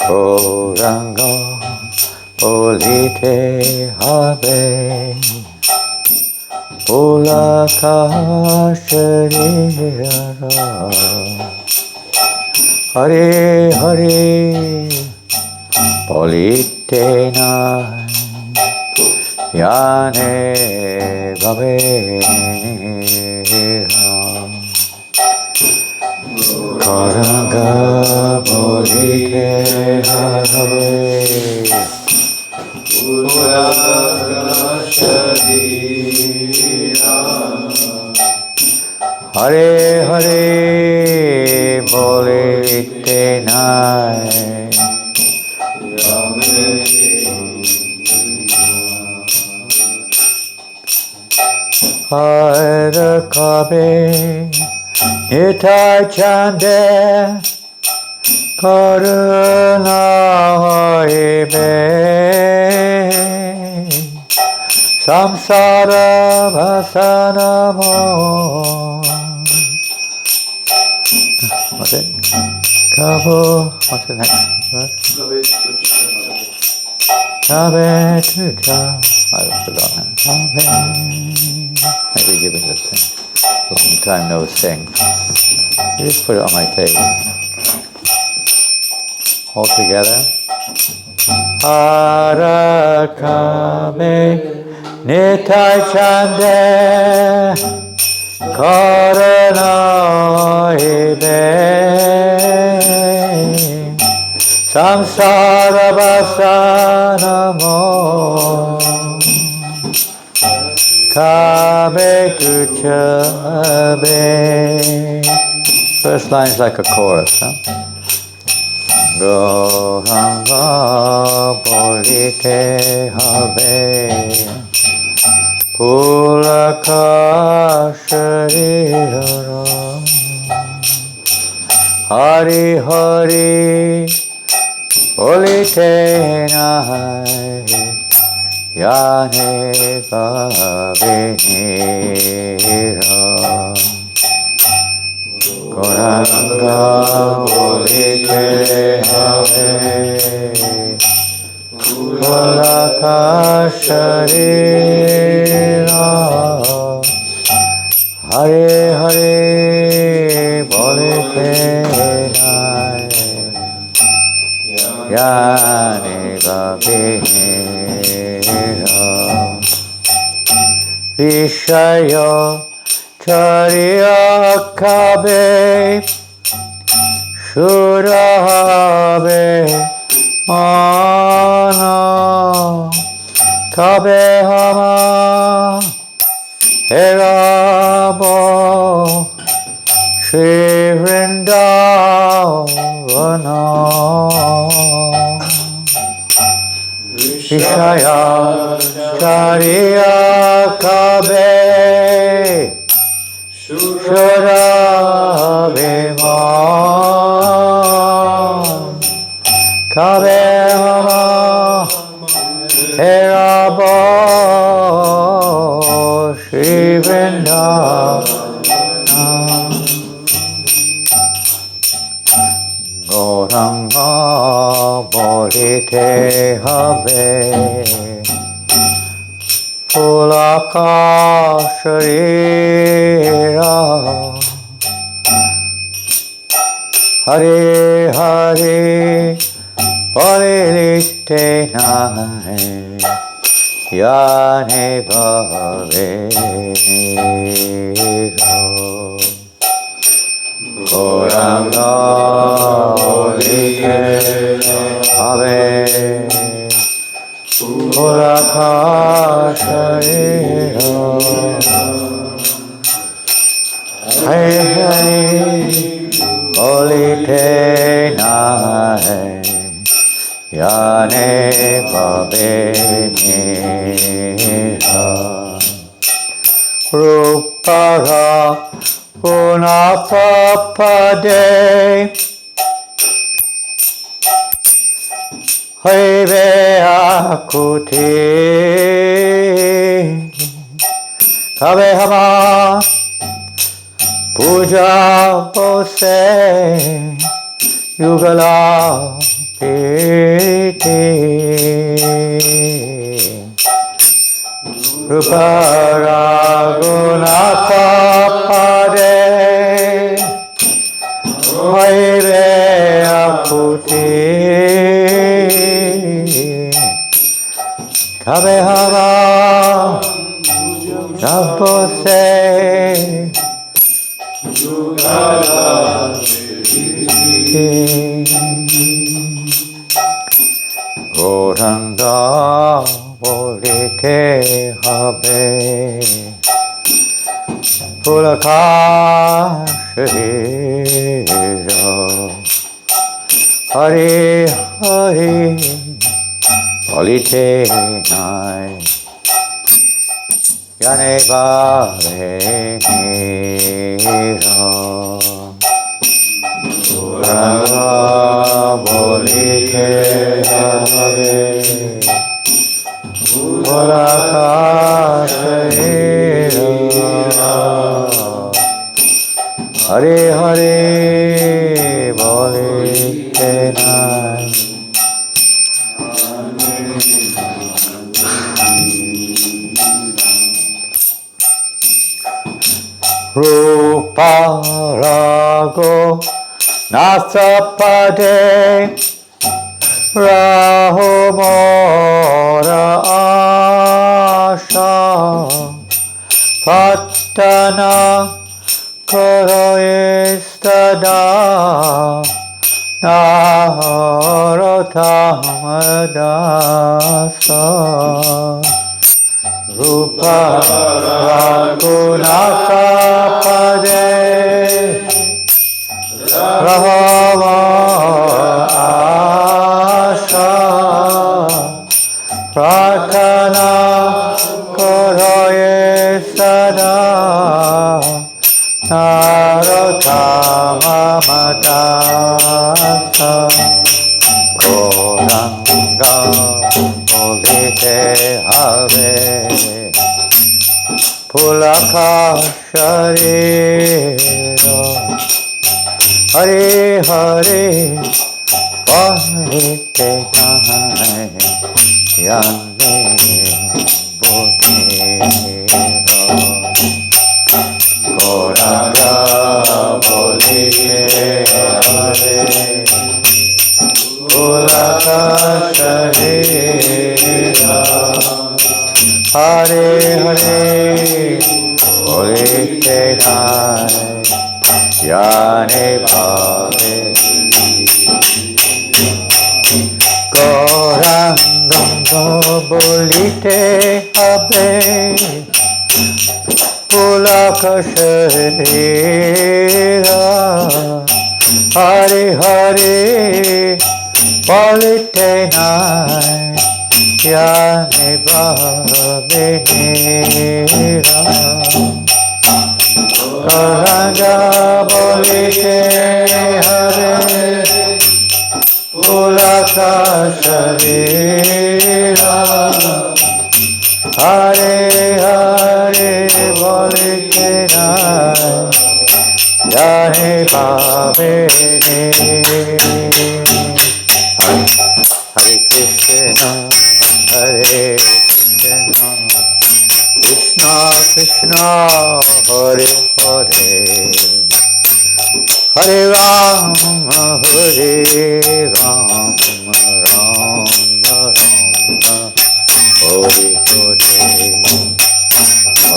Gauranga, Bolite, Habe, Ulakasharira, Hare Hare, Bolite nai, Yane Habe, Gauranga, Bolite, Habe, Hare Hare, Bolite nai, Hare Habe, Nitai Chande, Karuna Habe, Samsara Bhasanamo. What's it? Kabo. What's the next word? Habe Tuja. I've forgotten. Habe. Maybe give it a sing. Long time no sing. You just put it on my table. All together. Harakame Nitai Chande Karana Habe Samsara Basanamo Kame Kuchabe. First line is like a chorus, huh? Gauranga, Bolite, Habe, Ulakasharira, Hari Hari, Bolite nai, Yane Gavinira, Gauranga, Bolite, Habe, Ulakasharira, Hare Hare, Bolite nai, Yane Gavinira, Vishaya Chariya Kabe, Shurabe, Mana, Kabe Hama, Herabo, Shri Vrindavana, Vishaya Chariya Kabe, Shurabhiman, Kabe Hama, Herabo, Shri Vrindavana, Gauranga, Bolite, Habe, Ulakasharira, Hare Hare, Bolite nai, Yane Bhavira, Gauranga, Bolite, Habe, Ulakasharira, Hare Hare, Bolite nai, Yane Bhavira, Rupara Punapapade, Habe Akuti, Kabe Hama, Puja Bose, Yugala Pete Rupa Raghunatha Pade Habe Aputi Habe Hava Japose Gauranga Bolite Habe Pulakashira Hari Hari Bolite Nai Yane Bave Gauranga Bolite Habe Pulakashira Hare Hare Bolite Nai Rupa Rago Nasapade Rahumora Asha Patana Karaistada Narotamadasa Rupa Raghunatha Pade Rahava Asha Pratana Karaye Sada Narotama Madasa Gauranga Bolite Habe Pulakashira Hare Hare Bolite Nai Yane Bodhira Gauranga Bolite Habe Pulakashira Hare Hare Bolite Nai Yane Bhave Gauranga Bolite Habe Pulakashira Hare Hare Bolite Nai Yane Bhave Gauranga Bolite Habe Pulakashira Hare Hare Bolite Nai Yane Bhave Hare Krishna Hare Krishna Krishna Krishna Hare Hare Hare Ram Hare Ram Ram Ram Hare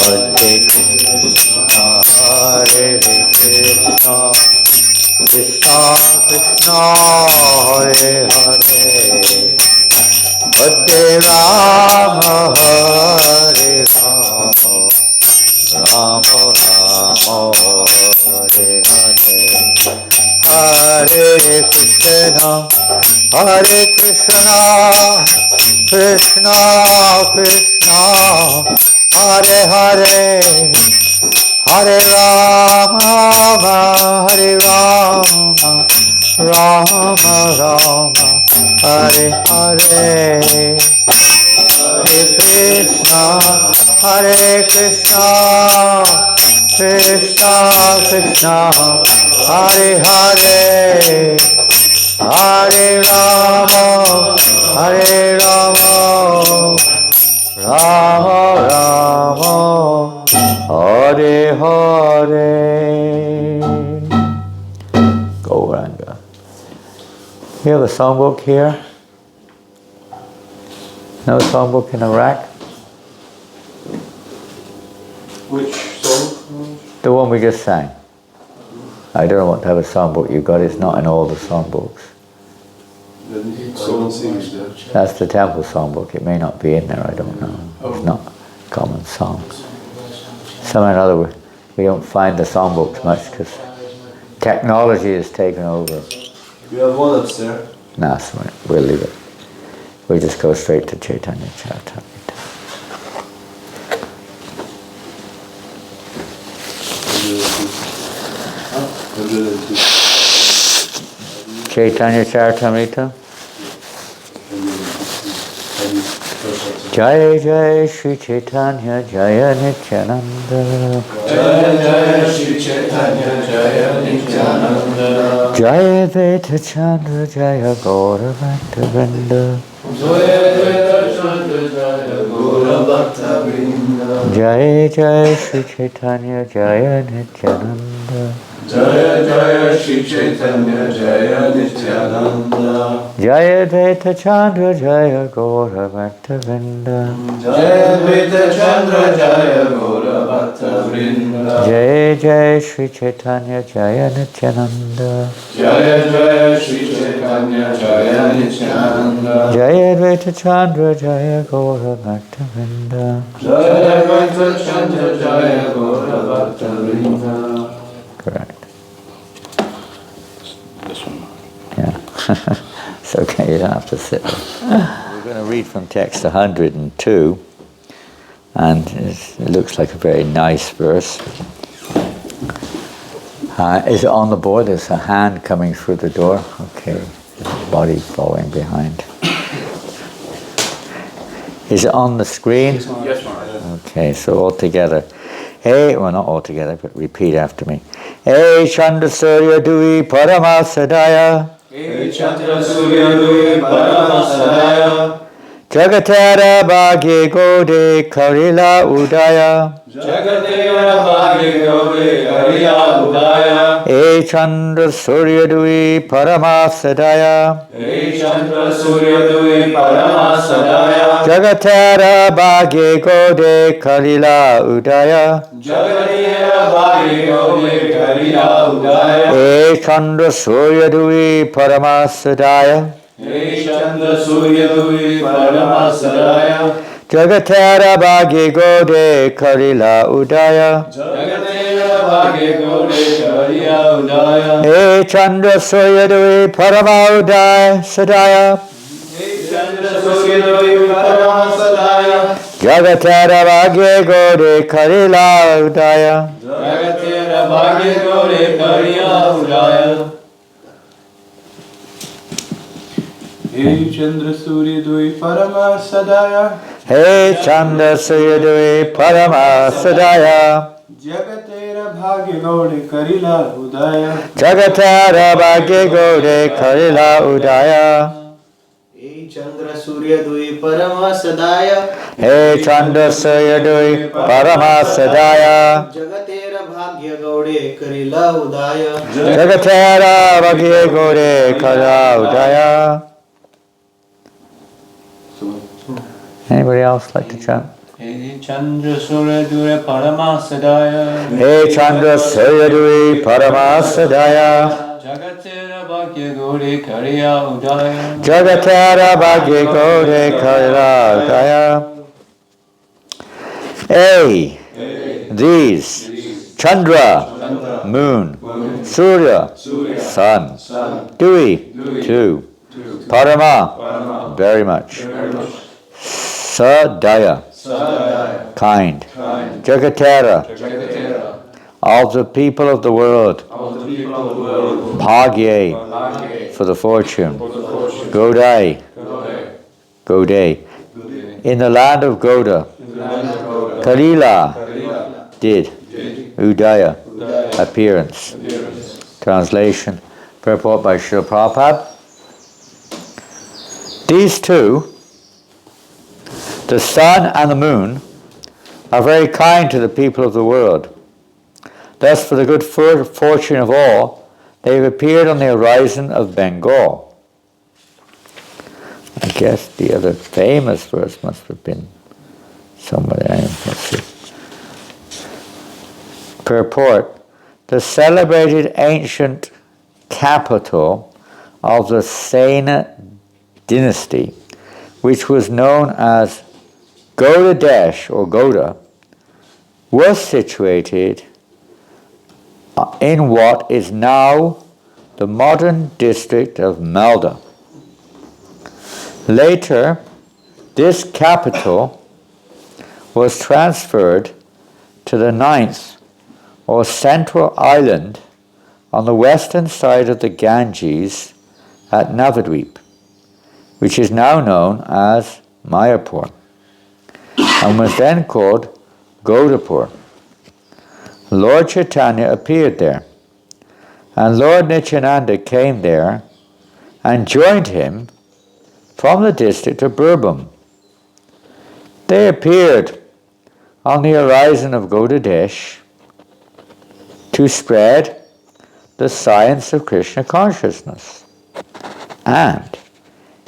Hare Hare Krishna Hare Krishna Krishna Krishna Hare Hare Hare Rama Hare Rama Rama Rama Hare Hare Hare Krishna Krishna Krishna Hare Hare Hare Rama Hare Rama Rama Rama Hare Hare Hare Krishna Krishna Krishna Hare Hare Hare Rama, Hare Rama, Rama Rama, Hare Hare. Gauranga. You have a songbook here? No songbook in a rack? Which song? The one we just sang. I don't know what type of songbook you got. It's not in all the songbooks. That's the temple songbook. It may not be in there. I don't know. It's not common songs. Somehow or other, we don't find the songbooks much because technology has taken over. We have one upstairs. No, so we'll leave it. We'll just go straight to Chaitanya Charitamrita. Chaitanya Charitamrita. Jaya Jaya Shri Chaitanya Jaya Nityananda. Jaya Jaya Shri Chaitanya Jaya Nityananda. Jaya Veta Chandra Jaya Gaura Bhakta Vrinda. Jaya Veta Chandra Jaya Gaura Bhakta Vrinda. Jaya Jaya Shri Chaitanya Jaya Nityananda. Jaya Jaya Shri Chaitanya Jaya Nityananda. Jaya Veta Chandra Jaya Gaura Bhakta Vrinda. Jaya Veta Chandra Jaya Gaura Bhakta Vrinda. Jaya Jaya Shri Chaitanya Jaya Nityananda. Jaya Jaya Shri Chaitanya Jaya Nityananda. Jaya Veta Chandra Jaya Gaura Bhakta Vrinda. Jaya Veta Chandra Jaya Gaura Bhakta Vrinda. Correct. This one. Yeah. It's okay, you don't have to sit there. We're going to read from text 102, and it looks like a very nice verse. Is it on the board? There's a hand coming through the door. Okay, body following behind. Is it on the screen? Yes, Maharaj. Okay, so all together. Hey, well, not all together, but repeat after me. Hey, Chandra Surya Dui Parama Sadaya. Hey Chandra Surya Dui Parama Sadaya. Jagatara Bhagye Gode Karila Udaya. Jagatera Bhagye Gode Karila Udaya. Hey, Chandra Surya Dui Parama Sadaya. Hey Chandra Surya Dui Parama Sadaya. Jagatara Bhagye Gode Karila Udaya. Jagatera Bhagye Gode Karila Udaya. Hey, Chandra Surya Dui Parama Sadaya. Hey Chandra Surya Dui Parama Sadaya. Jagatara Bhagye Gode Karila Udaya. Jagatera Bhagye Gode Karila Udaya. Hey, Chandra Surya Dui Parama Udaya Sadaya. Hey Chandra Surya Dui Parama Sadaya. Jagatara Bhagye Gode Karila Udaya. Jagatera Bhagye Gode Karila Udaya. Hey Chandra Surya Dui Parama Sadaya. Hey, Chandra Surya Dui Parama Sadaya. Jagatera Bhagye Gode Karila Udaya. Jagatara Bhagye Gode Karila Udaya. Hey Chandra Surya Dui Parama Sadaya. Hey, Chandra Surya Dui Parama Sadaya. Jagatera Bhagya Gaude Karila Udaya. Jagatara Bhagye Gode Karila Udaya. Anybody else like to chant? Hey Chandra Surya Dui Parama Sadaya. Hey, Chandra Surya Dui Parama Sadaya. Jagatera Bhagye Gode Karila Udaya. Jagatara Bhagye Gode Karila Udaya. Hey, these, Chandra, moon, Surya, sun, Dui, two, Parama, very much, Sadaya, kind, Jagatara, of the people of the world, Bhagye, for the fortune, Godai, Godai, in the land of Goda, Kalila, did, Udaya, appearance. Translation, purport by Srila Prabhupada. These two, the sun and the moon, are very kind to the people of the world. Thus, for the good fortune of all, they have appeared on the horizon of Bengal. I guess the other famous verse must have been somewhere there. Let's see. Purport: the celebrated ancient capital of the Sena dynasty, which was known as Gaudadesh or Gauda, was situated in what is now the modern district of Malda. Later, this capital was transferred to the ninth or central island on the western side of the Ganges at Navadvip, which is now known as Mayapur, and was then called Gaudapur. Lord Chaitanya appeared there, and Lord Nityananda came there and joined him from the district of Birbhum. They appeared on the horizon of Gaudadesh to spread the science of Krishna consciousness. And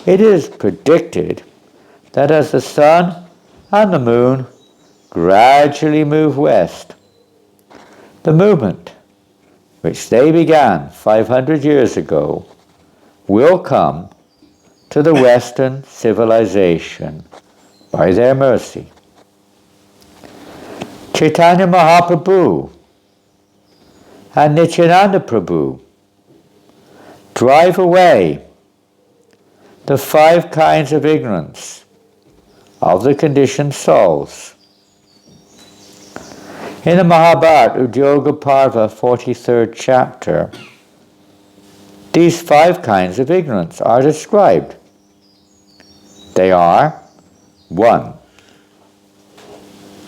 it is predicted that as the sun and the moon gradually move west, the movement, which they began 500 years ago, will come to the Western civilization by their mercy. Chaitanya Mahaprabhu and Nityananda Prabhu drive away the 5 kinds of ignorance of the conditioned souls. In the Mahabharata, Udyoga Parva, 43rd chapter, these 5 kinds of ignorance are described. They are: 1.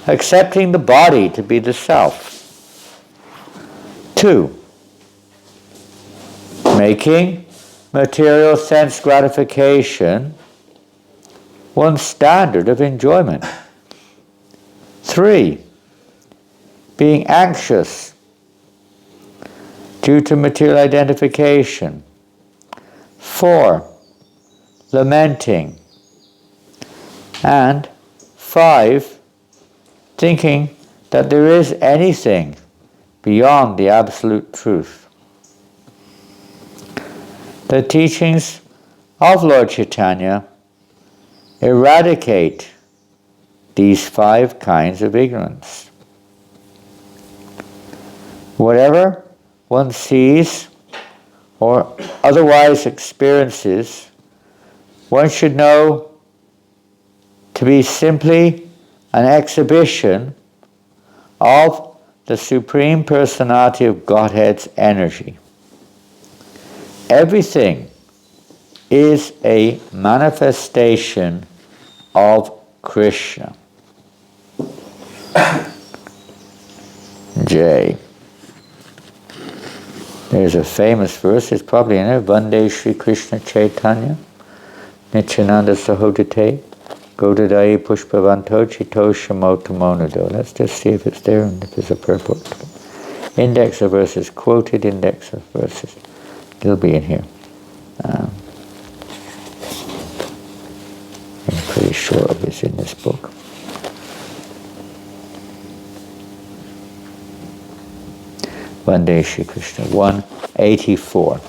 Accepting the body to be the self. 2. Making material sense gratification one's standard of enjoyment. 3. Being anxious due to material identification. 4. Lamenting. And 5. Thinking that there is anything beyond the absolute truth. The teachings of Lord Chaitanya eradicate these 5 kinds of ignorance. Whatever one sees or otherwise experiences, one should know to be simply an exhibition of the Supreme Personality of Godhead's energy. Everything is a manifestation of Krishna. Jai. There's a famous verse, it's probably in there, Vande Shri Krishna Chaitanya, Nityananda Sahodite, Gaudadai Pushpavanto Chito Shamotamonado. Let's just see if it's there and if there's a purport. Index of verses, quoted index of verses. It'll be in here. I'm pretty sure it's in this book. Vande Shri Krishna, 184.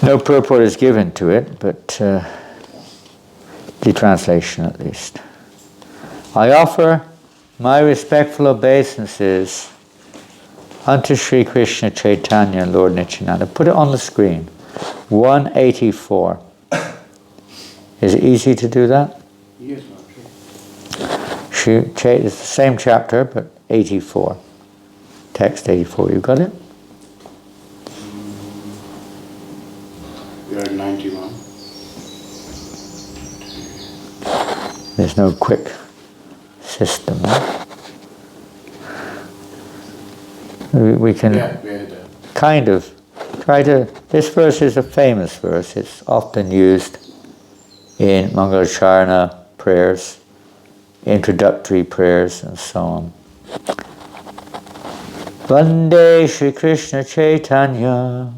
No purport is given to it, but the translation at least. I offer my respectful obeisances unto Sri Krishna Chaitanya, Lord Nityananda. Put it on the screen. 184. Is it easy to do that? Yes, Master. It's the same chapter, but 84. Text 84. You got it? We are at 91. There's no quick system. We can kind of try to... This verse is a famous verse. It's often used in Mangalacharana prayers, introductory prayers, and so on. Vande Shri Krishna Chaitanya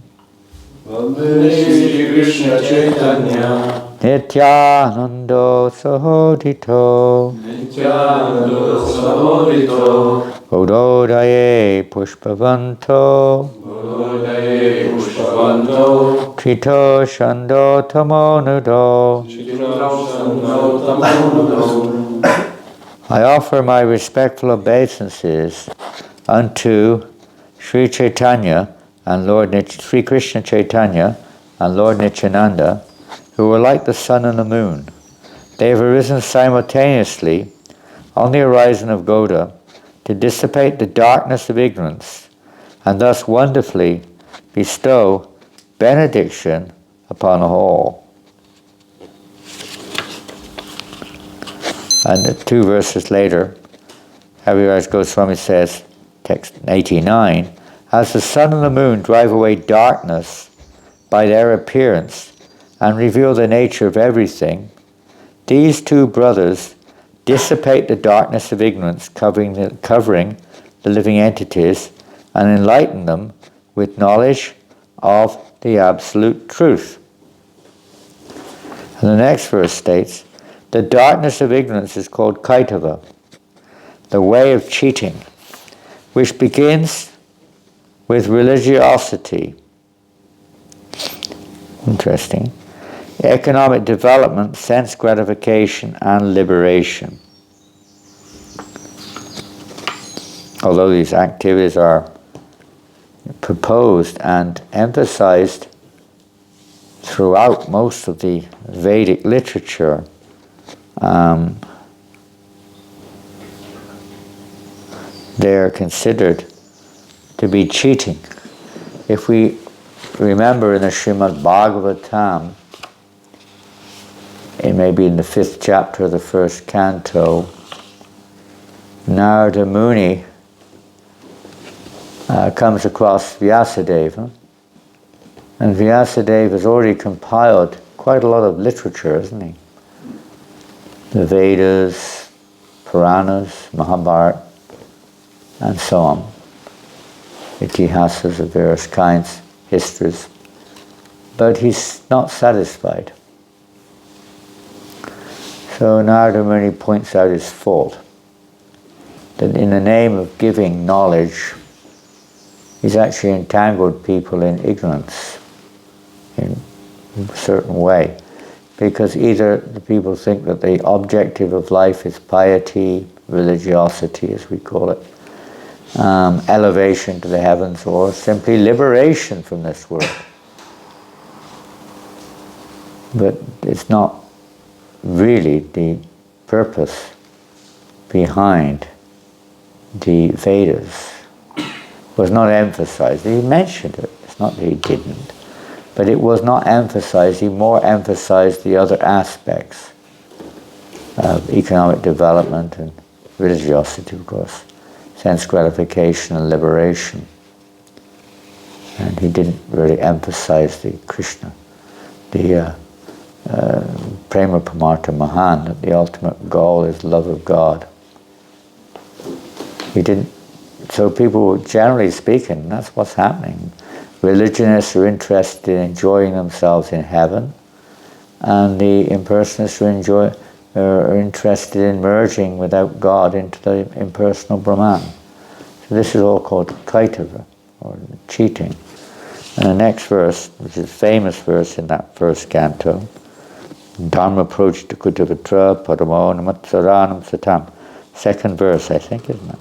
Vande Shri Krishna Chaitanya Nityanando Sahodito Nityanando Sahodito Gododaye Pushpavanto Gododaye Pushpavanto Trito Shando Tamonudo. Chitrasando Tamonudo. I offer my respectful obeisances unto Sri Chaitanya and Sri Krishna Chaitanya and Lord Nityananda, who were like the sun and the moon. They have arisen simultaneously on the horizon of Gauda to dissipate the darkness of ignorance and thus wonderfully bestow benediction upon all. And 2 verses later, Kaviraj Goswami says, text 89, as the sun and the moon drive away darkness by their appearance and reveal the nature of everything, these 2 brothers dissipate the darkness of ignorance covering the living entities and enlighten them with knowledge of the absolute truth. And the next verse states, the darkness of ignorance is called Kaitava, the way of cheating, which begins with religiosity. Interesting. Economic development, sense gratification, and liberation. Although these activities are proposed and emphasized throughout most of the Vedic literature, they are considered to be cheating. If we remember in the Srimad Bhagavatam, it may be in the 5th chapter of the 1st canto, Narada Muni comes across Vyasadeva, and Vyasadeva has already compiled quite a lot of literature, hasn't he? The Vedas, Puranas, Mahabharata, and so on. Itihasas of various kinds, histories. But he's not satisfied. So Narada Muni points out his fault. That in the name of giving knowledge, he's actually entangled people in ignorance in a certain way. Because either the people think that the objective of life is piety, religiosity as we call it, elevation to the heavens, or simply liberation from this world. But it's not really the purpose behind the Vedas. It was not emphasized. He mentioned it. It's not that he didn't. But it was not emphasized. He more emphasized the other aspects of economic development and religiosity, of course, sense gratification and liberation. And he didn't really emphasize the Krishna, the Prema Pramartha Mahan, that the ultimate goal is love of God. He didn't. So people, generally speaking, that's what's happening. Religionists are interested in enjoying themselves in heaven, and the impersonalists are interested in merging without God into the impersonal Brahman. So this is all called kaitava, or cheating. And the next verse, which is a famous verse in that 1st canto, Dharma approach to Kutavatra Paramo Namatsaranam Satam. 2nd verse, I think, isn't it?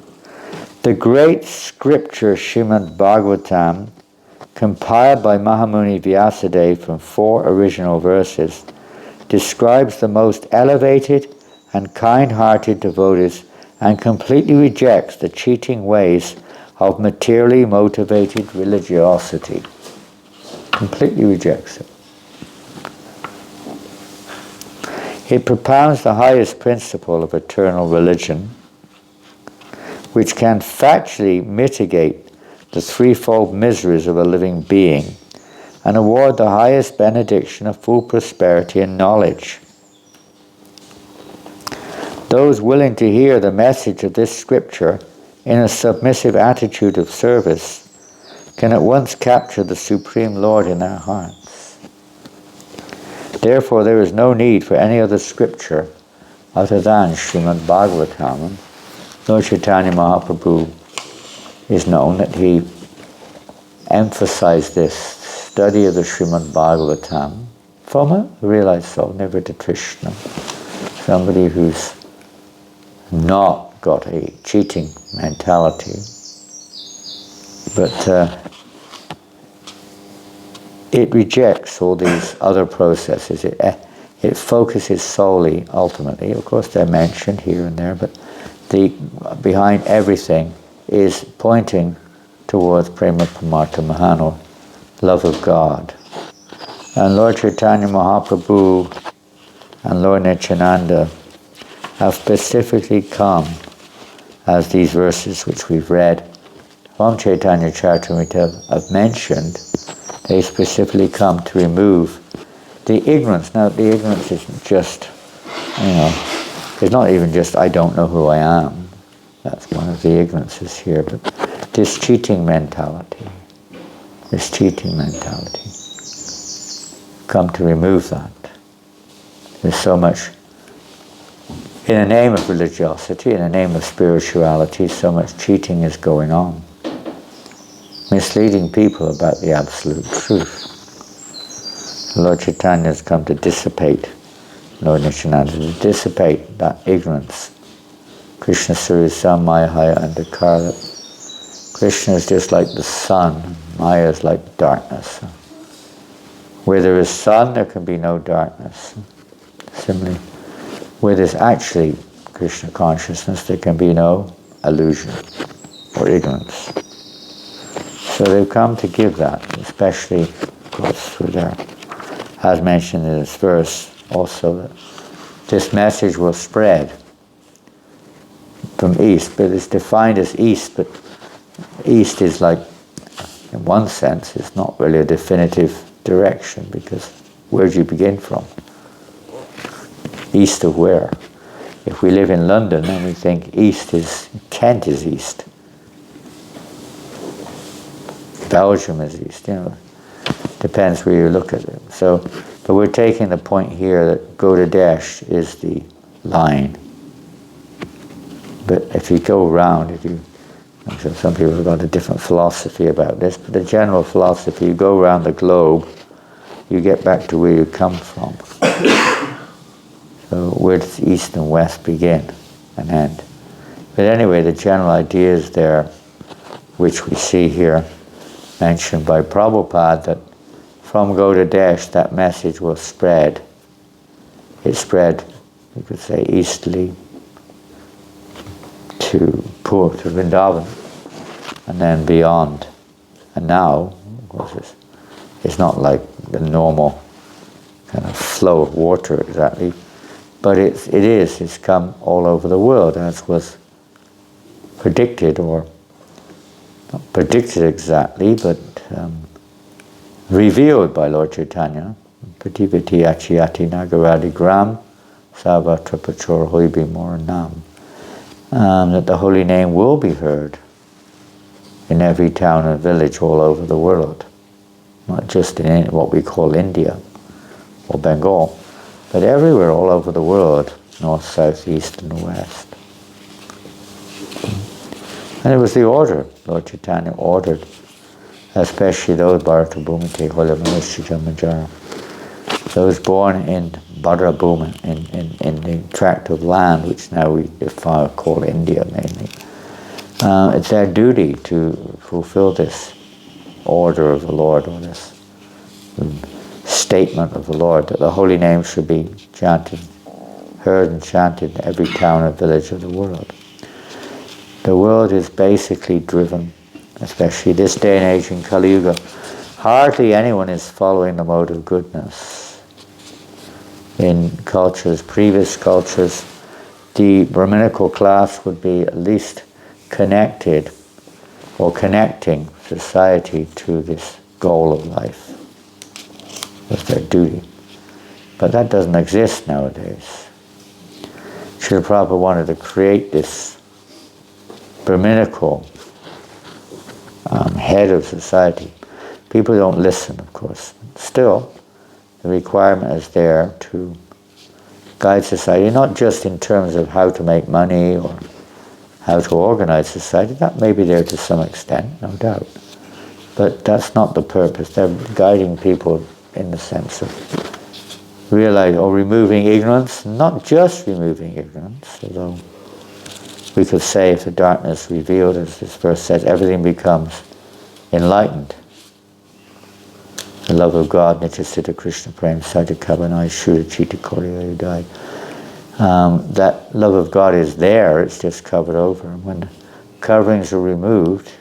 The great scripture Srimad Bhagavatam, compiled by Mahamuni Vyasadeva from 4 original verses, describes the most elevated and kind-hearted devotees and completely rejects the cheating ways of materially motivated religiosity. Completely rejects it. It propounds the highest principle of eternal religion, which can factually mitigate the threefold miseries of a living being, and award the highest benediction of full prosperity and knowledge. Those willing to hear the message of this scripture in a submissive attitude of service can at once capture the Supreme Lord in their hearts. Therefore, there is no need for any other scripture other than Srimad Bhagavatam. Lord Chaitanya Mahaprabhu is known that he emphasized this study of the Srimad Bhagavatam from a realized soul, Nivritta Trishna, somebody who's not got a cheating mentality, but it rejects all these other processes. It focuses solely, ultimately, of course they're mentioned here and there, but behind everything is pointing towards Prema Pramartha Mahano, love of God. And Lord Chaitanya Mahaprabhu and Lord Nityananda have specifically come, as these verses which we've read from Chaitanya Charitamrita have mentioned, they specifically come to remove the ignorance. Now, the ignorance isn't just, it's not even just, I don't know who I am. That's one of the ignorances here, but this cheating mentality, come to remove that. There's so much, in the name of religiosity, in the name of spirituality, so much cheating is going on, misleading people about the absolute truth. Lord Chaitanya has come to dissipate, Lord Nityananda, to dissipate that ignorance. Krishna Surya Maya Andhakara. Krishna is just like the sun, Maya is like darkness. Where there is sun, there can be no darkness. Similarly, where there's actually Krishna consciousness, there can be no illusion or ignorance. So they've come to give that, especially, of course, through their, as mentioned in this verse, also that this message will spread from east, but it's defined as east, but east is like, in one sense, it's not really a definitive direction, because where do you begin from? East of where? If we live in London and we think east is, Kent is east, Belgium is east, depends where you look at it. So, but we're taking the point here that Gaudadesh is the line. But if you go around, some people have got a different philosophy about this, but the general philosophy, you go around the globe, you get back to where you come from. So where does east and west begin and end? But anyway, the general idea is there, which we see here, mentioned by Prabhupada, that from Gaudadesh that message will spread. It spread, you could say, easterly to Vrindavan, and then beyond. And now, of course, it's not like the normal kind of flow of water exactly, but it's come all over the world, as was predicted, or not predicted exactly, but revealed by Lord Chaitanya. Prativiti achiyati nagaradi gram savatra pachor hoibi mor nam. That the holy name will be heard in every town and village all over the world, not just in what we call India or Bengal, but everywhere all over the world, north, south, east and west. And it was the order, Lord Chaitanya ordered, especially those Bharata Bhumite Hola Manjara, those born in Bhadra Bhuma, in the tract of land which now we call India mainly. It's their duty to fulfill this order of the Lord, or this statement of the Lord, that the holy name should be chanted, heard and chanted in every town and village of the world. The world is basically driven, especially this day and age in Kali Yuga, hardly anyone is following the mode of goodness. In cultures, previous cultures, the Brahminical class would be at least connected or connecting society to this goal of life. It was their duty. But that doesn't exist nowadays. Srila Prabhupada wanted to create this Brahminical head of society. People don't listen, of course. Still, the requirement is there to guide society, not just in terms of how to make money or how to organize society. That may be there to some extent, no doubt. But that's not the purpose. They're guiding people in the sense of realizing or removing ignorance, not just removing ignorance, although we could say if the darkness is revealed, as this verse says, everything becomes enlightened. The love of God, Nityasiddha Krishna Prem, Sajja Kavanai, Shuddha Chitta Koriya Udai. That love of God is there, it's just covered over. And when the coverings are removed,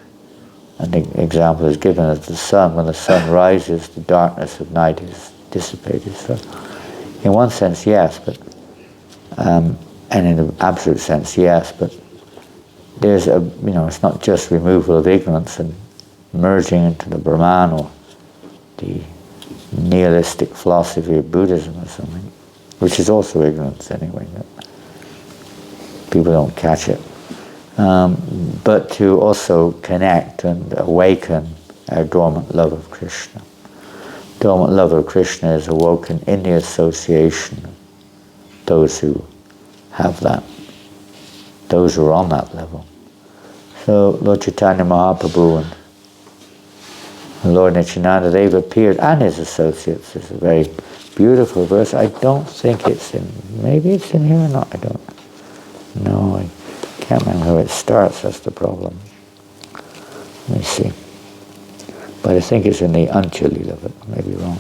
and the example is given as the sun, when the sun rises, the darkness of night is dissipated. So, in one sense, yes, but and in the absolute sense, yes, but there's a, it's not just removal of ignorance and merging into the Brahman or the nihilistic philosophy of Buddhism or something, which is also ignorance anyway. People don't catch it. But to also connect and awaken our dormant love of Krishna. Dormant love of Krishna is awoken in the association of those who have that, those who are on that level. So Lord Chaitanya Mahaprabhu and Lord Nityananda, they've appeared, and his associates. It's a very beautiful verse. I don't think it's in, maybe it's in here or not, I don't know. I can't remember how it starts, that's the problem. Let me see. But I think it's in the Anjali of it, I may be wrong.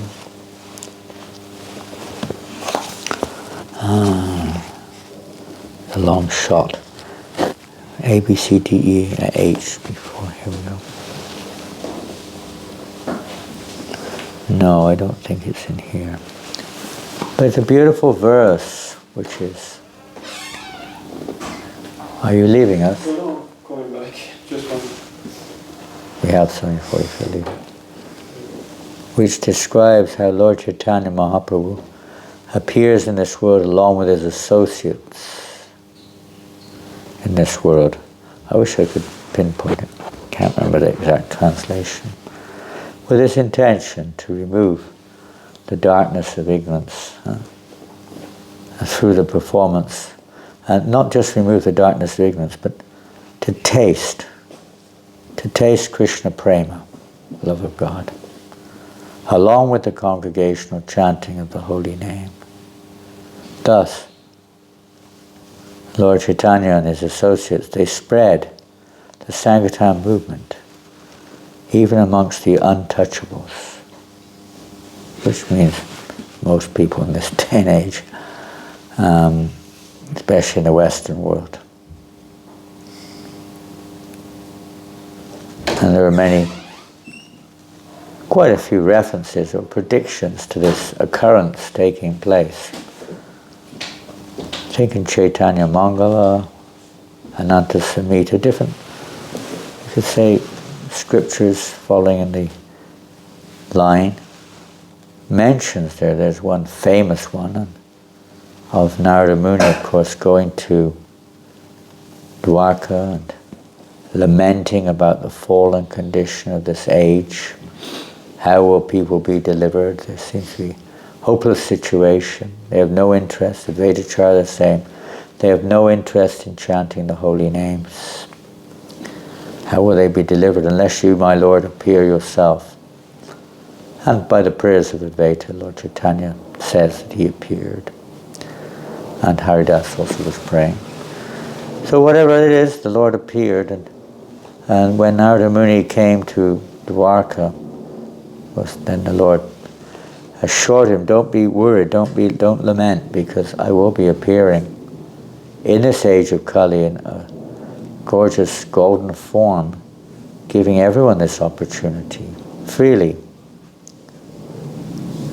A long shot. A, B, C, D, E, and H before, here we go. No, I don't think it's in here. But it's a beautiful verse, which is... Are you leaving us? No, coming back. Just one. We have something for you if you leave. Which describes how Lord Chaitanya Mahaprabhu appears in this world along with his associates in this world. I wish I could pinpoint it. Can't remember the exact translation. With this intention to remove the darkness of ignorance through the performance, and not just remove the darkness of ignorance, but to taste Krishna Prema, love of God, along with the congregational chanting of the holy name. Thus, Lord Chaitanya and his associates, they spread the Sankirtan movement even amongst the untouchables, which means most people in this day and age, especially in the Western world. And there are quite a few references or predictions to this occurrence taking place. I think in Chaitanya Mangala, Ananta Samhita, different, you could say, scriptures following in the line mentions there's one famous one of Narada Muni, of course, going to Dwarka and lamenting about the fallen condition of this age. How will people be delivered? There seems to be a hopeless situation. They have no interest, the Vedacharya is saying, they have no interest in chanting the holy names. How will they be delivered unless you, my Lord, appear yourself? And by the prayers of Advaita, Lord Chaitanya says that he appeared. And Haridas also was praying. So whatever it is, the Lord appeared, and when Narada Muni came to Dwarka, then the Lord assured him, don't be worried, don't lament, because I will be appearing in this age of Kali in a gorgeous golden form, giving everyone this opportunity freely.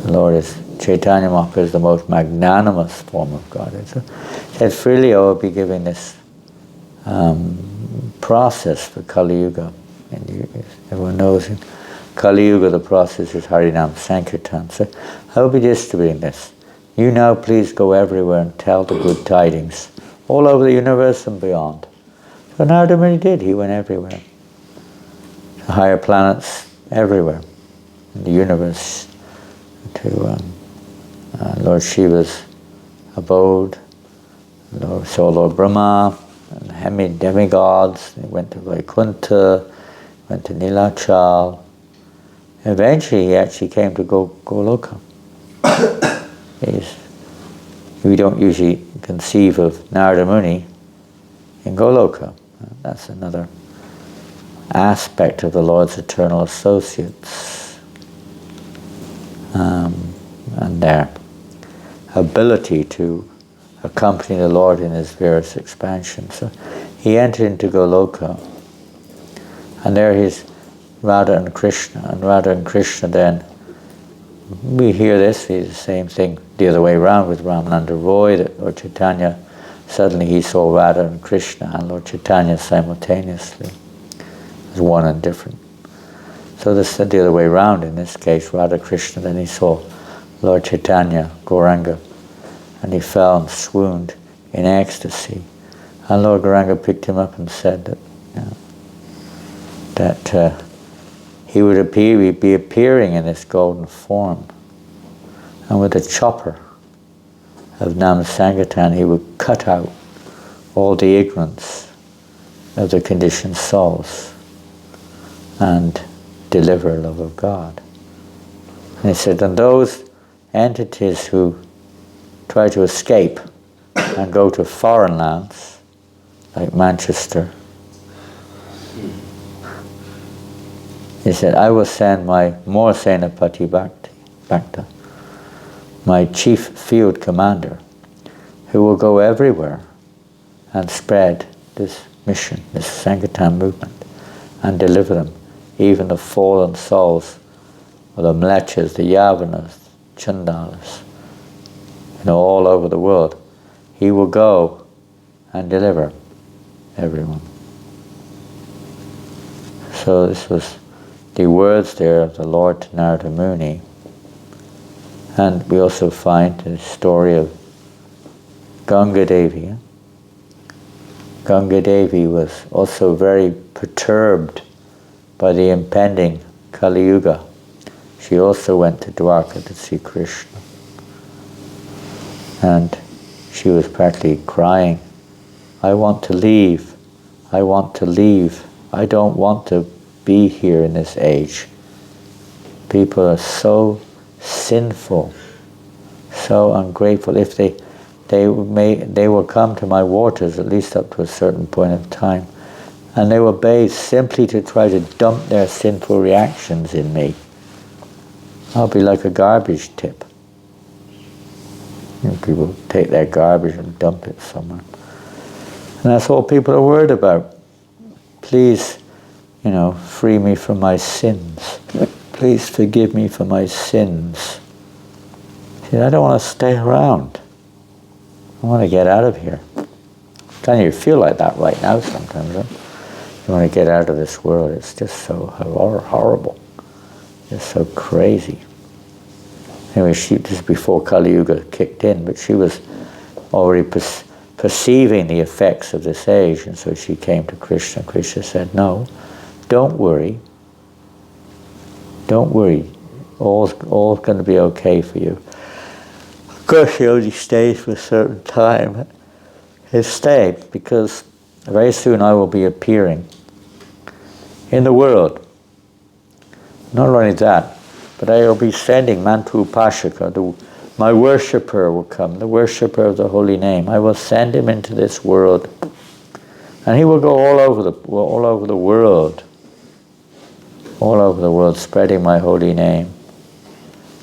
The Lord is, Chaitanya Mahaprabhu is the most magnanimous form of God. It said freely I will be giving this process for Kali Yuga And everyone knows in Kali Yuga the process is Harinam Sankirtan. So I'll be distributing this. You now please go everywhere and tell the good tidings all over the universe and beyond. So Narada Muni did. He went everywhere. The higher planets, everywhere. In the universe, to Lord Shiva's abode. Saw Lord Brahma, and demigods. He went to Vaikuntha, went to Nilachal. Eventually he actually came to Goloka. We don't usually conceive of Narada Muni in Goloka. That's another aspect of the Lord's eternal associates. And their ability to accompany the Lord in his various expansions. So he entered into Goloka, and there he's Radha and Krishna, then, we hear this, it's the same thing the other way around with Ramananda Roy, that Lord Chaitanya, suddenly he saw Radha and Krishna and Lord Chaitanya simultaneously, as one and different. So this is the other way around, in this case, Radha Krishna, then he saw Lord Chaitanya, Gauranga, and he fell and swooned in ecstasy. And Lord Gauranga picked him up and said that he would be appearing in this golden form, and with a chopper of Nam Sankirtan he would cut out all the ignorance of the conditioned souls and deliver love of God. And he said, and those entities who try to escape and go to foreign lands, like Manchester, he said, I will send my Morsena Patibhakta, my chief field commander, who will go everywhere and spread this mission, this Sankirtan movement, and deliver them, even the fallen souls, or the Mlechas, the Yavanas, Chandalas, all over the world. He will go and deliver everyone. So this was the words there of the Lord to Narada Muni. And we also find the story of Ganga Devi. Ganga Devi was also very perturbed by the impending Kali Yuga. She also went to Dwarka to see Krishna. And she was practically crying, I want to leave, I want to leave, I don't want to be here in this age. People are so sinful, so ungrateful. If they will come to my waters, at least up to a certain point of time, and they will bathe simply to try to dump their sinful reactions in me. I'll be like a garbage tip. People take their garbage and dump it somewhere. And that's all people are worried about. Please, free me from my sins. Please forgive me for my sins. See, I don't want to stay around. I want to get out of here. Kind of, you feel like that right now sometimes, right? You want to get out of this world. It's just so horrible. It's so crazy. Anyway, this is before Kali Yuga kicked in, but she was already perceiving the effects of this age, and so she came to Krishna. Krishna said, no, don't worry. Don't worry. All's going to be okay for you. Of course, he only stays for a certain time. He stayed because very soon I will be appearing in the world. Not only that, but I will be sending Mantu Pashaka, my worshipper will come, the worshipper of the holy name. I will send him into this world, and he will go all over the world, spreading my holy name.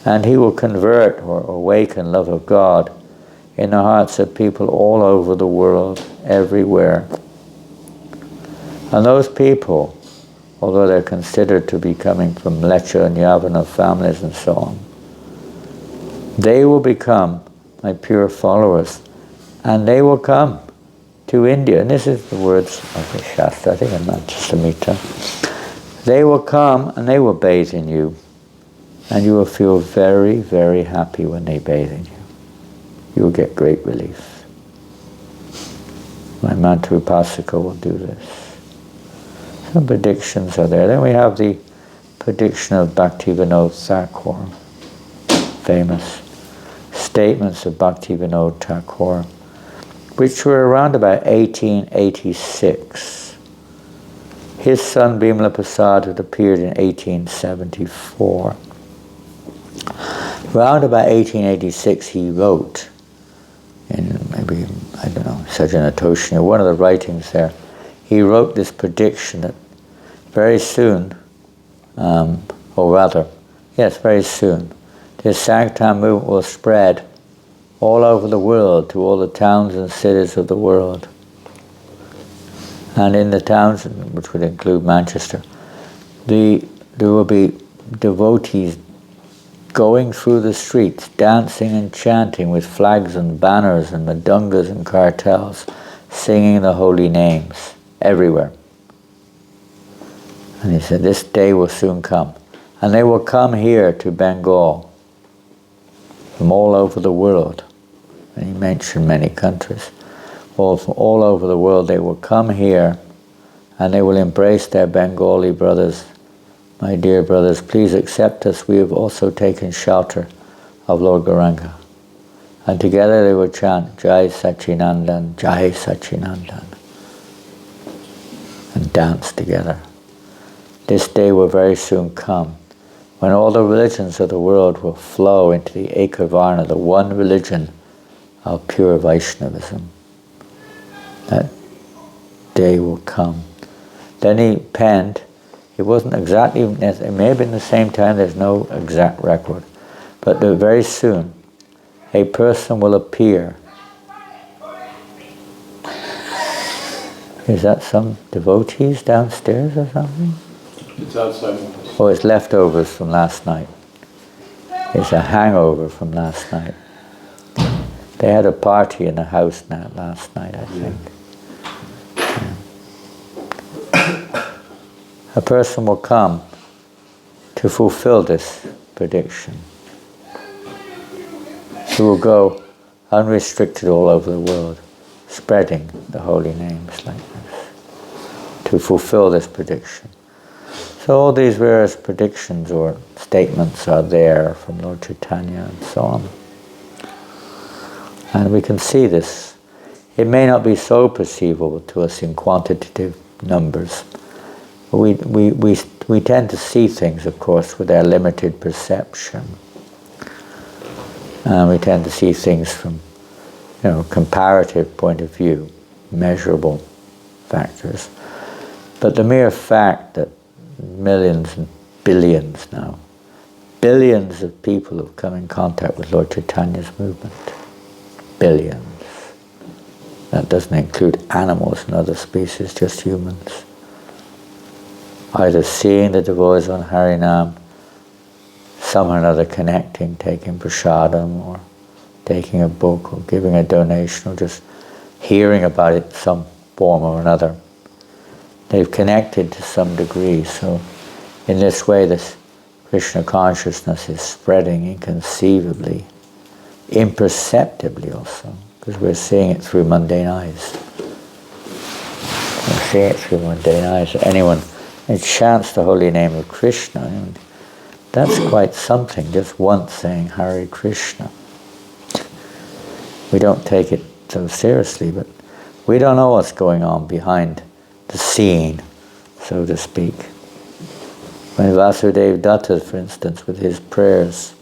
And he will convert or awaken love of God in the hearts of people all over the world, everywhere. And those people, although they're considered to be coming from Mlecha and Yavana families and so on, they will become my pure followers, and they will come to India. And this is the words of the Shastra, I think in Manchasamhita. They will come and they will bathe in you, and you will feel very, very happy when they bathe in you. You will get great relief. My mantra upasaka will do this. Some predictions are there. Then we have the prediction of Bhaktivinoda Thakur, famous statements of Bhaktivinoda Thakur, which were around about 1886. His son Bimala Prasad had appeared in 1874. Around about 1886 he wrote, in maybe, I don't know, Sajanatoshni, one of the writings there, he wrote this prediction that very soon, or rather, yes, very soon, this Sankirtan movement will spread all over the world, to all the towns and cities of the world. And in the towns, which would include Manchester, there will be devotees going through the streets, dancing and chanting with flags and banners and madungas and cartels, singing the holy names everywhere. And he said, this day will soon come. And they will come here to Bengal from all over the world. And he mentioned many countries. From all over the world they will come here and they will embrace their Bengali brothers. My dear brothers, please accept us. We have also taken shelter of Lord Gauranga. And together they will chant, Jai Sachinandan, Jai Sachinandan, and dance together. This day will very soon come when all the religions of the world will flow into the Ekavarna, the one religion of pure Vaishnavism. That day will come. Then he penned, it wasn't exactly, it may have been the same time, there's no exact record, but very soon a person will appear. Is that some devotees downstairs or something? It's outside. Oh, it's leftovers from last night. It's a hangover from last night. They had a party in the house last night, I think. Yeah. A person will come to fulfill this prediction. He will go unrestricted all over the world, spreading the holy names like this, to fulfill this prediction. So all these various predictions or statements are there from Lord Chaitanya and so on. And we can see this. It may not be so perceivable to us in quantitative numbers. We tend to see things, of course, with our limited perception. And we tend to see things from, comparative point of view, measurable factors. But the mere fact that millions and billions now, billions of people have come in contact with Lord Chaitanya's movement. Billions. That doesn't include animals and other species, just humans. Either seeing the devotees on Harinam, somehow or another connecting, taking prasadam, or taking a book, or giving a donation, or just hearing about it in some form or another. They've connected to some degree, so in this way this Krishna consciousness is spreading inconceivably, imperceptibly also, because we're seeing it through mundane eyes. We're seeing it through mundane eyes. Anyone who chants the holy name of Krishna, that's quite something, just once saying Hare Krishna. We don't take it so seriously, but we don't know what's going on behind the scene, so to speak. When Vasudeva Datta, for instance, with his prayers,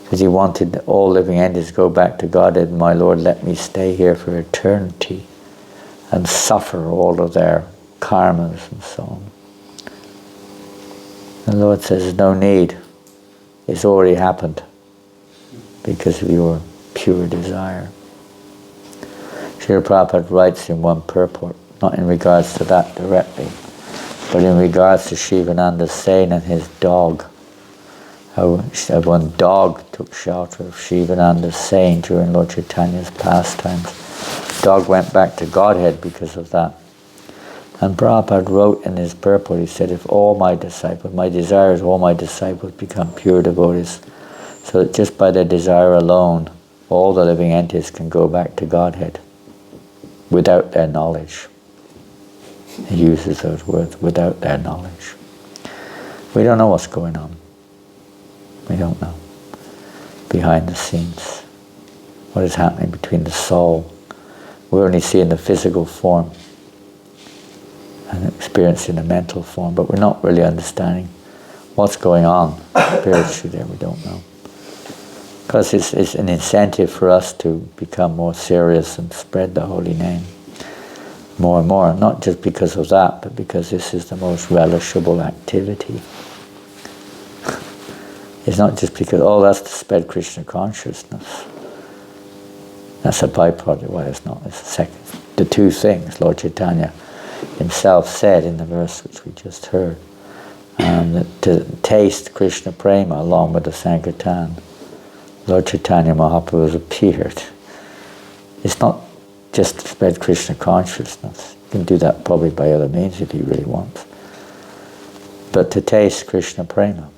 because he wanted all living entities to go back to Godhead, my Lord, let me stay here for eternity and suffer all of their karmas and so on. The Lord says, there's no need. It's already happened because of your pure desire. Srila Prabhupada writes in one purport, not in regards to that directly, but in regards to Shivananda Sen and his dog. How one dog took shelter of Shivananda Sen during Lord Chaitanya's pastimes. The dog went back to Godhead because of that. And Prabhupada wrote in his purport, he said, if all my disciples, my desire is all my disciples become pure devotees, so that just by their desire alone, all the living entities can go back to Godhead without their knowledge. He uses those words, without their knowledge. We don't know what's going on. We don't know. Behind the scenes. What is happening between the soul. We're only seeing the physical form and experiencing the mental form, but we're not really understanding what's going on spiritually there. We don't know. Because it's an incentive for us to become more serious and spread the holy name more and more, not just because of that, but because this is the most relishable activity. It's not just because, oh, that's to spread Krishna consciousness. That's a byproduct. Well, it's not. It's the second. The two things Lord Chaitanya himself said in the verse which we just heard, that to taste Krishna prema along with the Sankirtan, Lord Chaitanya Mahaprabhu has appeared. It's not just to spread Krishna consciousness. You can do that probably by other means if you really want. But to taste Krishna prema,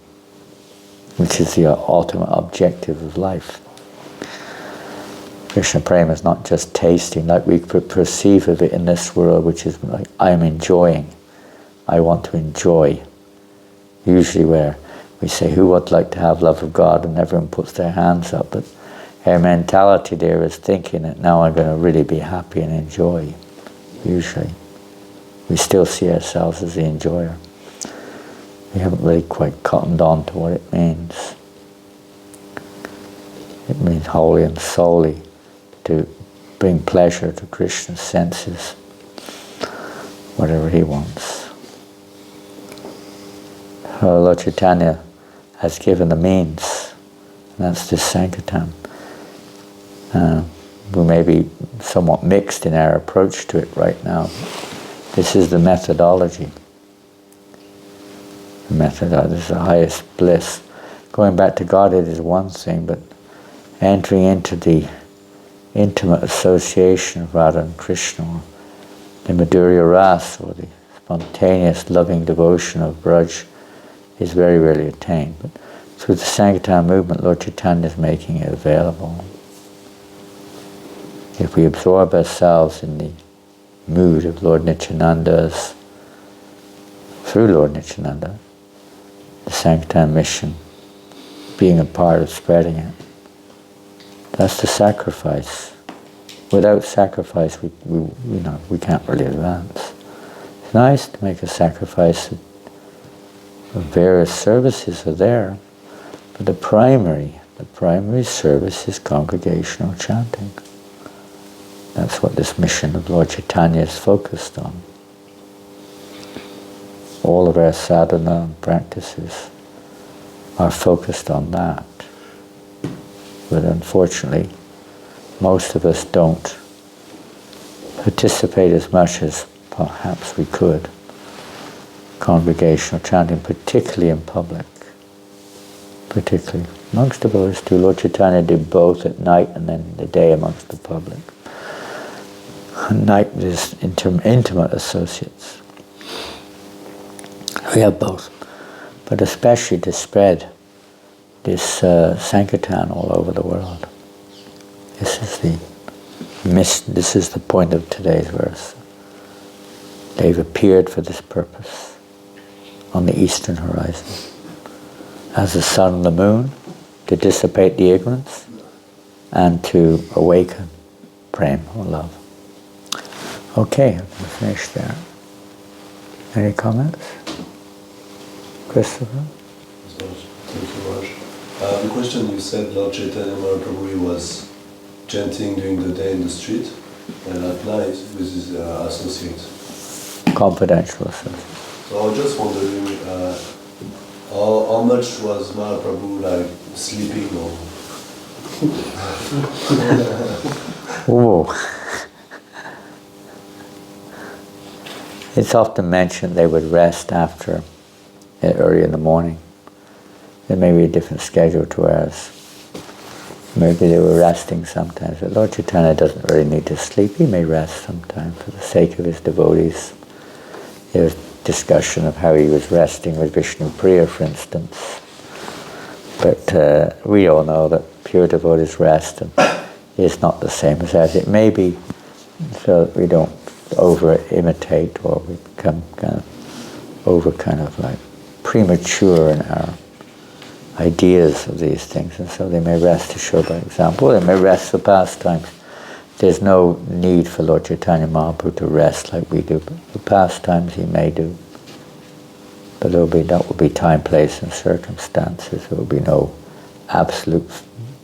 which is the ultimate objective of life. Krishna prema is not just tasting like we could perceive of it in this world, which is like, I'm enjoying. I want to enjoy. Usually where we say, who would like to have love of God? And everyone puts their hands up. But our mentality there is thinking that now I'm going to really be happy and enjoy. Usually. We still see ourselves as the enjoyer. We haven't really quite cottoned on to what it means. It means wholly and solely to bring pleasure to Krishna's senses, whatever he wants. Lord Chaitanya has given the means, and that's this Sankirtan. We may be somewhat mixed in our approach to it right now. This is the methodology. The methodology is the highest bliss. Going back to Godhead is one thing, but entering into the intimate association of Radha and Krishna, or the Madhurya Ras, or the spontaneous loving devotion of Braj, is very rarely attained. But through the Sankirtan movement, Lord Chaitanya is making it available. If we absorb ourselves in the mood of Lord Nityananda's, through Lord Nityananda, the Sankirtan mission, being a part of spreading it, that's the sacrifice. Without sacrifice, we can't really advance. It's nice to make a sacrifice. Various services are there, but the primary service is congregational chanting. That's what this mission of Lord Chaitanya is focused on. All of our sadhana and practices are focused on that. But unfortunately, most of us don't participate as much as perhaps we could. Congregational chanting, particularly in public. Particularly. Amongst the devotees too, Lord Chaitanya did both at night and then the day amongst the public. At night is intimate associates. We have both. But especially to spread this Sankirtan all over the world. This is the point of today's verse. They've appeared for this purpose on the eastern horizon. As the sun and the moon, to dissipate the ignorance and to awaken prema or love. Okay, I'm finished there. Any comments? Christopher? Thank you, Raj. The question you said, Lord Chaitanya Mahaprabhu was chanting during the day in the street and at night with his associates. Confidential associates. So I was just wondering, how much was Mahaprabhu like sleeping or? Ooh. It's often mentioned they would rest after early in the morning. There may be a different schedule to ours. Maybe they were resting sometimes. But Lord Chaitanya doesn't really need to sleep. He may rest sometimes for the sake of his devotees. There's discussion of how he was resting with Vishnu Priya, for instance. But we all know that pure devotees rest is not the same as that. It may be so that we don't over-imitate or we become kind of like premature in our ideas of these things, and so they may rest to show by example. They may rest for pastimes. There's no need for Lord Chaitanya Mahaprabhu to rest like we do. But for pastimes he may do. But that will be time, place, and circumstances. There will be no absolute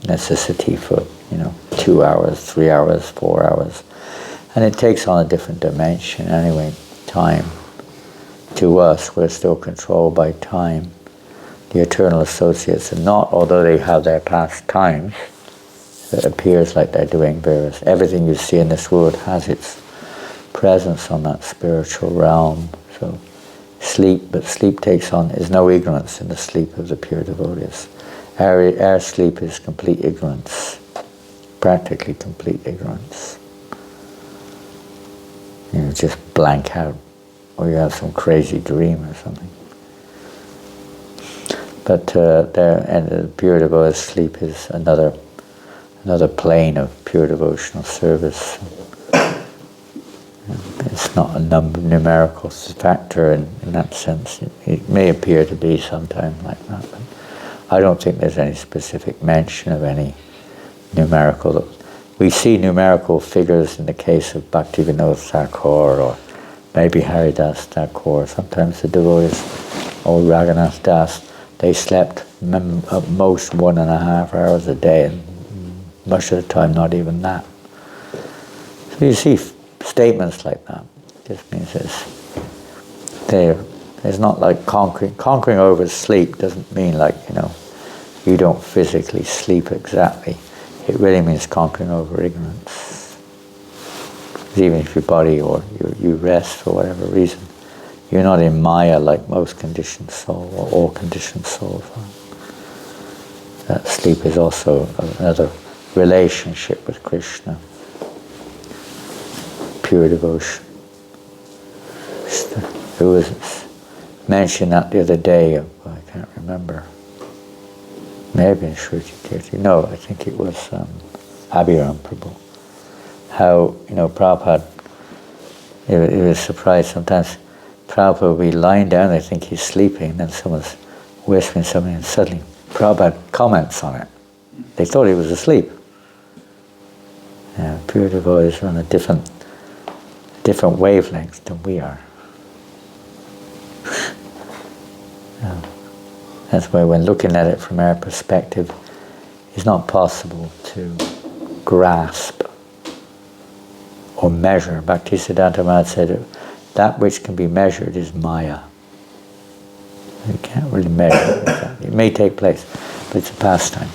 necessity for 2 hours, 3 hours, 4 hours. And it takes on a different dimension anyway. Time. To us, we're still controlled by time. The eternal associates are not, although they have their past times, it appears like they're doing various. Everything you see in this world has its presence on that spiritual realm. So but sleep takes on, is no ignorance in the sleep of the pure devotees. Our sleep is complete ignorance, practically complete ignorance. Just blank out, or you have some crazy dream or something. But the pure devotees' sleep is another plane of pure devotional service. It's not a numerical factor in that sense. It may appear to be sometime like that, but I don't think there's any specific mention of any numerical. We see numerical figures in the case of Bhaktivinoda Thakur or maybe Haridas Thakur. Sometimes the devotees, or Raghunath Das, they slept at most 1.5 hours a day, and most of the time not even that. So you see statements like that. It just means it's not like conquering over sleep doesn't mean like, you don't physically sleep exactly. It really means conquering over ignorance. Even if your body or you rest for whatever reason, you're not in Maya like most conditioned souls or all conditioned souls are. That sleep is also another relationship with Krishna. Pure devotion. Who was mentioned that the other day, I can't remember. Maybe in Shruti Kirti. No, I think it was Abhiram Prabhu. How, Prabhupada, he was surprised sometimes. Prabhupada will be lying down, they think he's sleeping, and then someone's whispering something, and suddenly Prabhupada comments on it. They thought he was asleep. Pure devotees are on a different wavelength than we are. That's why when looking at it from our perspective, it's not possible to grasp or measure. Bhaktisiddhanta Maharaj said, that which can be measured is Maya. You can't really measure it. It may take place, but it's a pastime.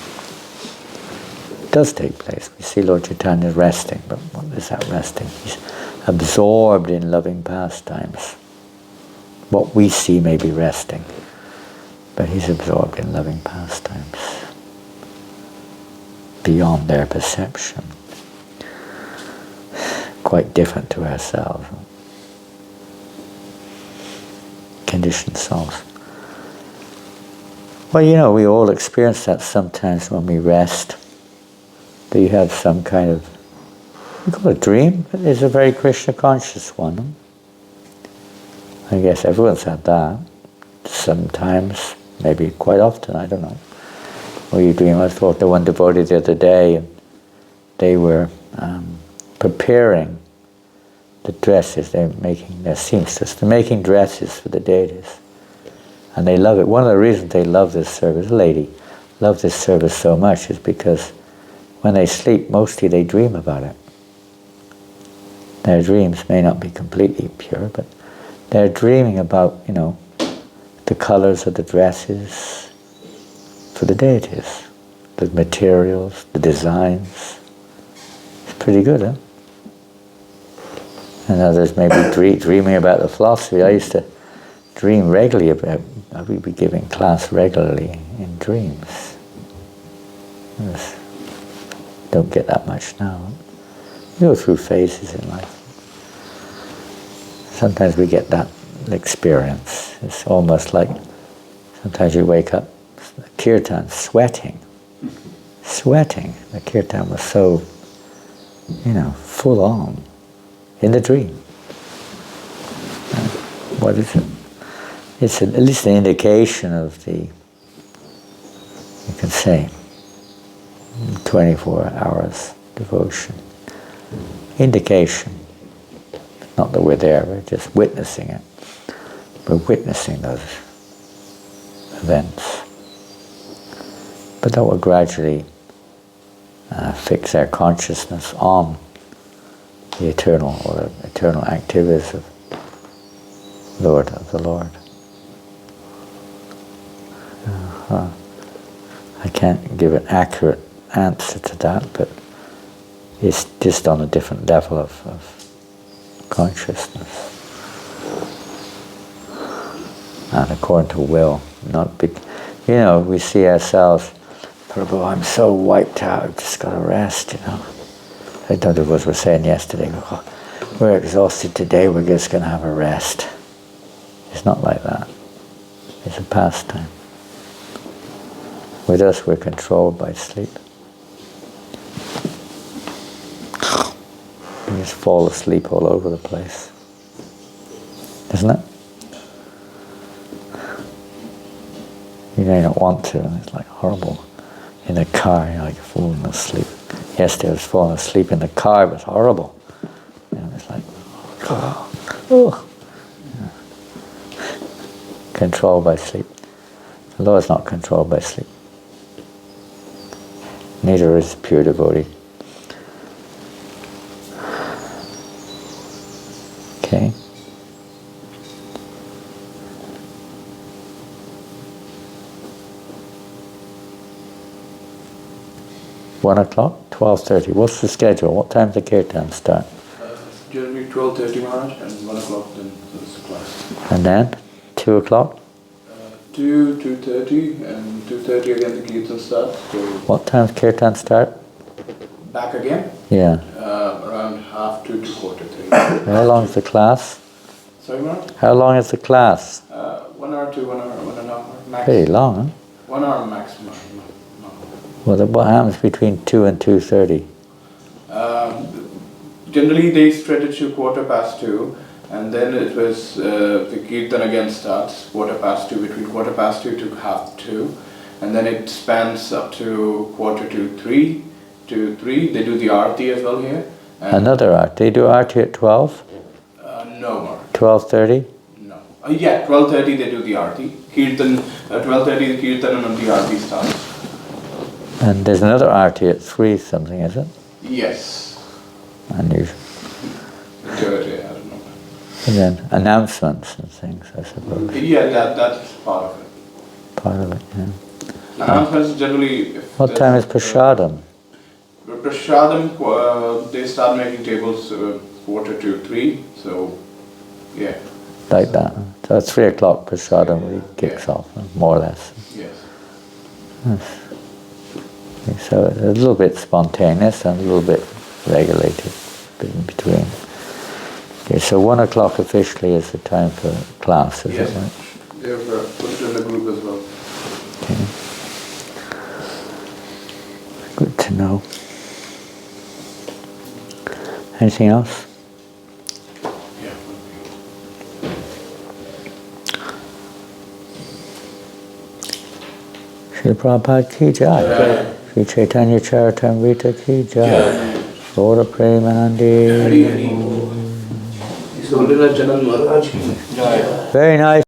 It does take place. We see Lord Chaitanya resting, but what is that resting? He's absorbed in loving pastimes. What we see may be resting, but he's absorbed in loving pastimes beyond their perception. Quite different to ourselves. Conditioned souls. Well, we all experience that sometimes when we rest. That you have some kind of, we call it a dream, but it's a very Krishna conscious one. I guess everyone's had that. Sometimes, maybe quite often, I don't know. Or you dream, I thought the one devotee the other day, and they were preparing the dresses, they're making their seamstress, they're making dresses for the deities. And they love it. One of the reasons they love this service, love this service so much is because when they sleep, mostly they dream about it. Their dreams may not be completely pure, but they're dreaming about, the colors of the dresses for the deities, the materials, the designs. It's pretty good, huh? And others may be dreaming about the philosophy. I used to dream regularly about, I would be giving class regularly in dreams. Don't get that much now. You go through phases in life. Sometimes we get that experience. It's almost like sometimes you wake up, kirtan, sweating. The kirtan was so, full on in the dream. What is it? It's at least an indication of the, you can say, 24 hours devotion. Indication. Not that we're there, we're just witnessing it. We're witnessing those events. But that will gradually fix our consciousness on the eternal or the eternal activities of the Lord. I can't give an accurate answer to that, but it's just on a different level of consciousness. And according to will, not big. We see ourselves, Prabhu, I'm so wiped out, I've just got to rest, I don't know what we were saying yesterday. Oh, we're exhausted today, we're just going to have a rest. It's not like that. It's a pastime. With us, we're controlled by sleep. You just fall asleep all over the place. Isn't it? You don't want to, and it's like horrible. In the car, you're like falling asleep. Yesterday I was falling asleep in the car, it was horrible. It's like, oh. Controlled by sleep. The Lord is not controlled by sleep. Neither is pure devotee. Okay. One o'clock, 12:30. What's the schedule? What time does the kirtan start? Generally 12:30 Maharaj, and 1 o'clock then is the class. And then 2 o'clock? 2:30, and 2:30 again the kirtan starts. So what time does kirtan start? back again? Yeah. Around 2:30 to 3:15. How long is the class? Sorry, Maharaj? How long is the class? 1 hour to 1 hour, 1.5 hour max. Pretty long, huh? 1 hour maximum. Well, what happens between 2 and 2:30? Generally they stretch it to 2:15, and then it was the kirtan again starts 2:15, between 2:15 to 2:30, and then it spans up to 2:45 to 3. They do the arti as well here. Another arti. They do arti at 12? No more. 12:30? No. Yeah, 12:30 they do the arti. Kirtan, 12:30 the kirtan and the arti starts. And there's another arti at 3 something, is it? Yes. Unusual. I don't know. And then announcements and things, I suppose. Yeah, that's part of it. Part of it, yeah. Announcements generally... What time is prasadam? Prasadam, they start making tables 2:45, so yeah. Like that. So at 3 o'clock prasadam kicks off, more or less. Yes. Yes. So it's a little bit spontaneous and a little bit regulated in between. Okay, so 1 o'clock officially is the time for class, is Yes. it right? They've put it in the group as well. Okay. Good to know. Anything else? Yeah. Srila Prabhupada ki jai. Sri Chaitanya Charitamrita ki jai. Gaura Premanandi. Maharaj ki. Very nice.